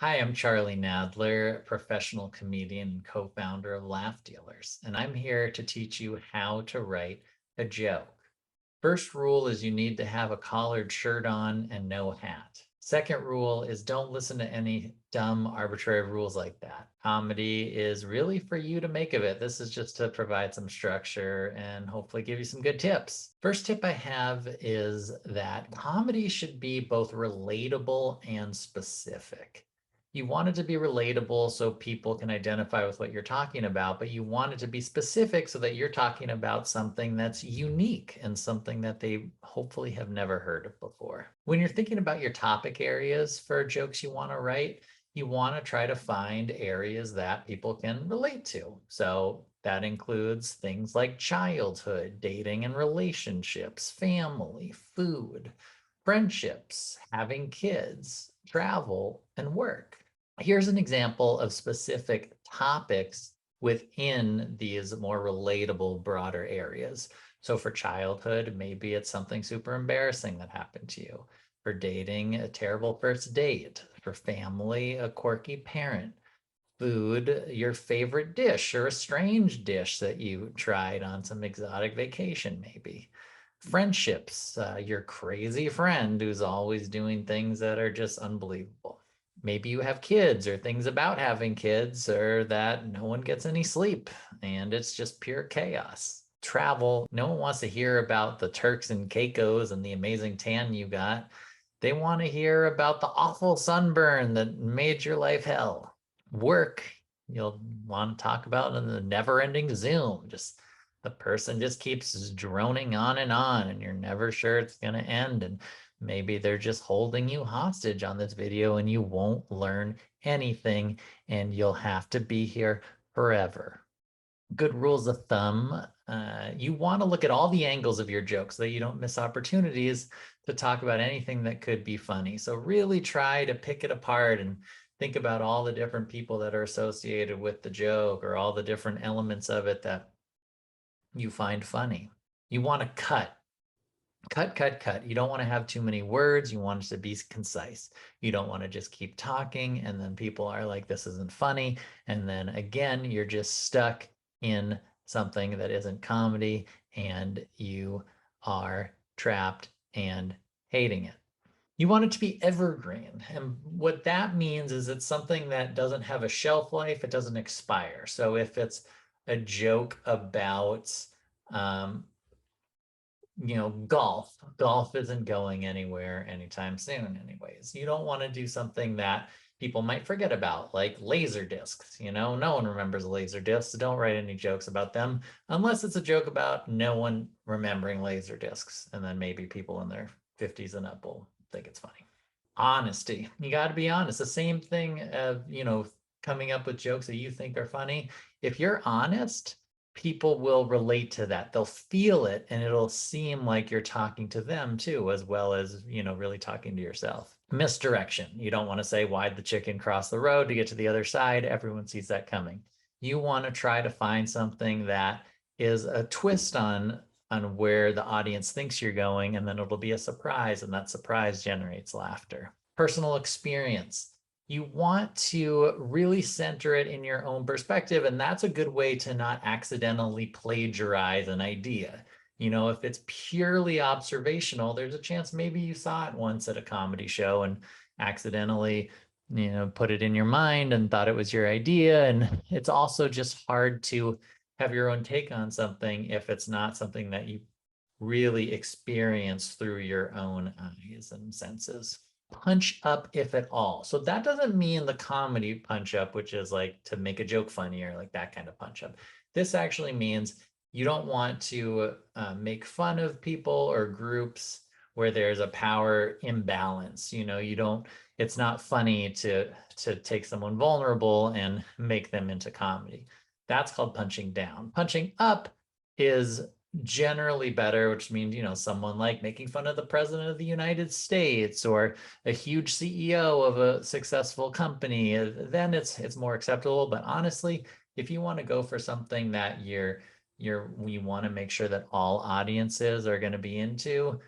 Hi, I'm Charlie Nadler, professional comedian and co-founder of Laugh Dealers, and I'm here to teach you how to write a joke. First rule is you need to have a collared shirt on and no hat. Second rule is don't listen to any dumb, arbitrary rules like that. Comedy is really for you to make of it. This is just to provide some structure and hopefully give you some good tips. First tip I have is that comedy should be both relatable and specific. You want it to be relatable so people can identify with what you're talking about, but you want it to be specific so that you're talking about something that's unique and something that they hopefully have never heard of before. When you're thinking about your topic areas for jokes you want to write, you want to try to find areas that people can relate to. So that includes things like childhood, dating and relationships, family, food, friendships, having kids, travel, and work. Here's an example of specific topics within these more relatable, broader areas. So for childhood, maybe it's something super embarrassing that happened to you. For dating, a terrible first date. For family, a quirky parent. Food, your favorite dish or a strange dish that you tried on some exotic vacation, maybe. Friendships, your crazy friend who's always doing things that are just unbelievable. Maybe you have kids or things about having kids or that no one gets any sleep and it's just pure chaos. Travel, no one wants to hear about the Turks and Caicos and the amazing tan you got. They want to hear about the awful sunburn that made your life hell. Work, you'll want to talk about in the never-ending Zoom. Just the person just keeps droning on and you're never sure it's going to end. And maybe they're just holding you hostage on this video and you won't learn anything and you'll have to be here forever. Good rules of thumb. You want to look at all the angles of your jokes so that you don't miss opportunities to talk about anything that could be funny. So really try to pick it apart and think about all the different people that are associated with the joke or all the different elements of it that you find funny. You want to cut. You don't want to have too many words. You want it to be concise. You don't want to just keep talking and then people are like, this isn't funny. And then again, you're just stuck in something that isn't comedy and you are trapped and hating it. You want it to be evergreen. And what that means is it's something that doesn't have a shelf life, it doesn't expire. So if it's a joke about um, golf isn't going anywhere anytime soon anyways. You don't want to do something that people might forget about, like laser discs. No one remembers laser discs. So don't write any jokes about them unless it's a joke about no one remembering laser discs. And then maybe people in their 50s and up will think it's funny. Honesty. You got to be honest. The same thing of, coming up with jokes that you think are funny. If you're honest, people will relate to that. They'll feel it and it'll seem like you're talking to them too, as well as, really talking to yourself. Misdirection. You don't want to say, why'd the chicken cross the road to get to the other side? Everyone sees that coming. You want to try to find something that is a twist on where the audience thinks you're going, and then it'll be a surprise, and that surprise generates laughter. Personal experience. You want to really center it in your own perspective, and that's a good way to not accidentally plagiarize an idea. If it's purely observational, there's a chance maybe you saw it once at a comedy show and accidentally put it in your mind and thought it was your idea. And it's also just hard to have your own take on something if it's not something that you really experience through your own eyes and senses. Punch up, if at all. So that doesn't mean the comedy punch up, which is like to make a joke funnier, like that kind of punch up. This actually means you don't want to make fun of people or groups where there's a power imbalance. You don't, it's not funny to take someone vulnerable and make them into comedy. That's called punching down. Punching up is generally better, which means, someone like making fun of the president of the United States or a huge CEO of a successful company, then it's more acceptable. But honestly, if you want to go for something that you want to make sure that all audiences are going to be into,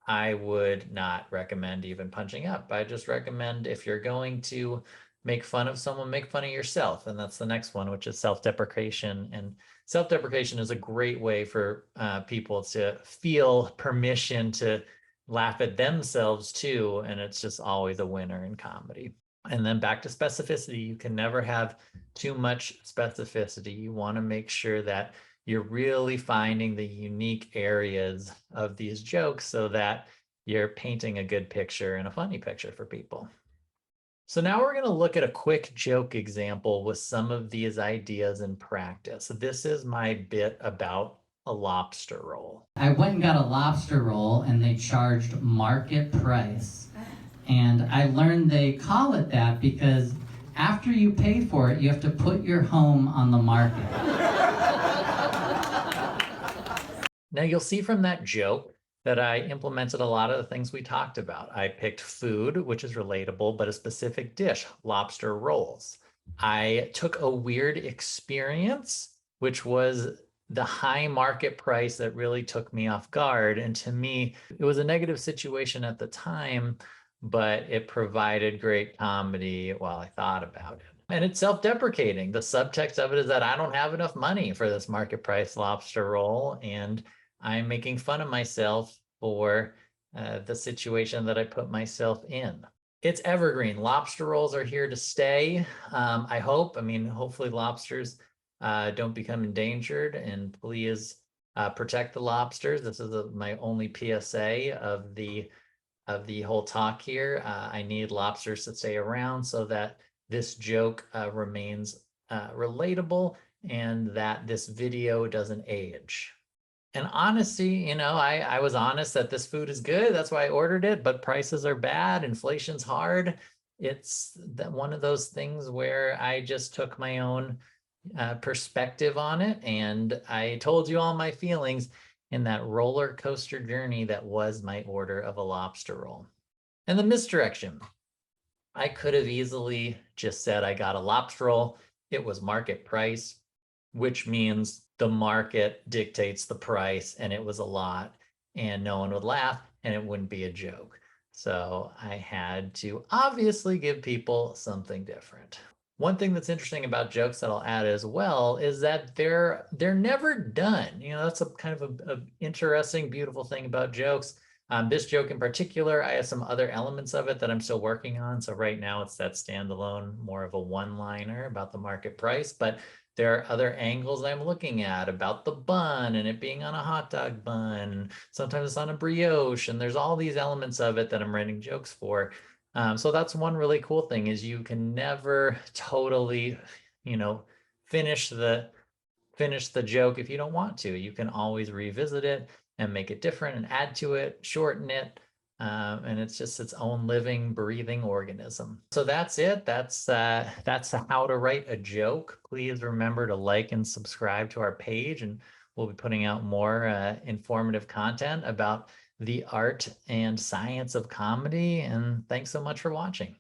I would not recommend even punching up. I just recommend if you're going to make fun of someone, make fun of yourself. And that's the next one, which is self-deprecation. And self-deprecation is a great way for people to feel permission to laugh at themselves too. And it's just always a winner in comedy. And then back to specificity, you can never have too much specificity. You want to make sure that you're really finding the unique areas of these jokes so that you're painting a good picture and a funny picture for people. So now we're going to look at a quick joke example with some of these ideas in practice. This is my bit about a lobster roll. I went and got a lobster roll and they charged market price. And I learned they call it that because after you pay for it, you have to put your home on the market. Now you'll see from that joke that I implemented a lot of the things we talked about. I picked food, which is relatable, but a specific dish, lobster rolls. I took a weird experience, which was the high market price that really took me off guard. And to me, it was a negative situation at the time, but it provided great comedy while I thought about it. And it's self-deprecating. The subtext of it is that I don't have enough money for this market price lobster roll, and I'm making fun of myself for the situation that I put myself in. It's evergreen. Lobster rolls are here to stay. I hope. I mean, hopefully lobsters don't become endangered, and please protect the lobsters. This is my only PSA of the whole talk here. I need lobsters to stay around so that this joke remains relatable and that this video doesn't age. And honesty, I was honest that this food is good. That's why I ordered it, but prices are bad. Inflation's hard. It's one of those things where I just took my own perspective on it. And I told you all my feelings in that roller coaster journey that was my order of a lobster roll. And the misdirection. I could have easily just said I got a lobster roll. It was market price, which means the market dictates the price, and it was a lot and no one would laugh and it wouldn't be a joke. So I had to obviously give people something different. One thing that's interesting about jokes that I'll add as well is that they're never done. That's a kind of a interesting, beautiful thing about jokes. This joke in particular, I have some other elements of it that I'm still working on. So right now it's that standalone, more of a one-liner about the market price, but there are other angles I'm looking at about the bun and it being on a hot dog bun. Sometimes it's on a brioche, and there's all these elements of it that I'm writing jokes for. So that's one really cool thing, is you can never totally, finish the joke if you don't want to. You can always revisit it and make it different and add to it, shorten it. And it's just its own living, breathing organism. So that's it. That's how to write a joke. Please remember to like and subscribe to our page, and we'll be putting out more informative content about the art and science of comedy. And thanks so much for watching.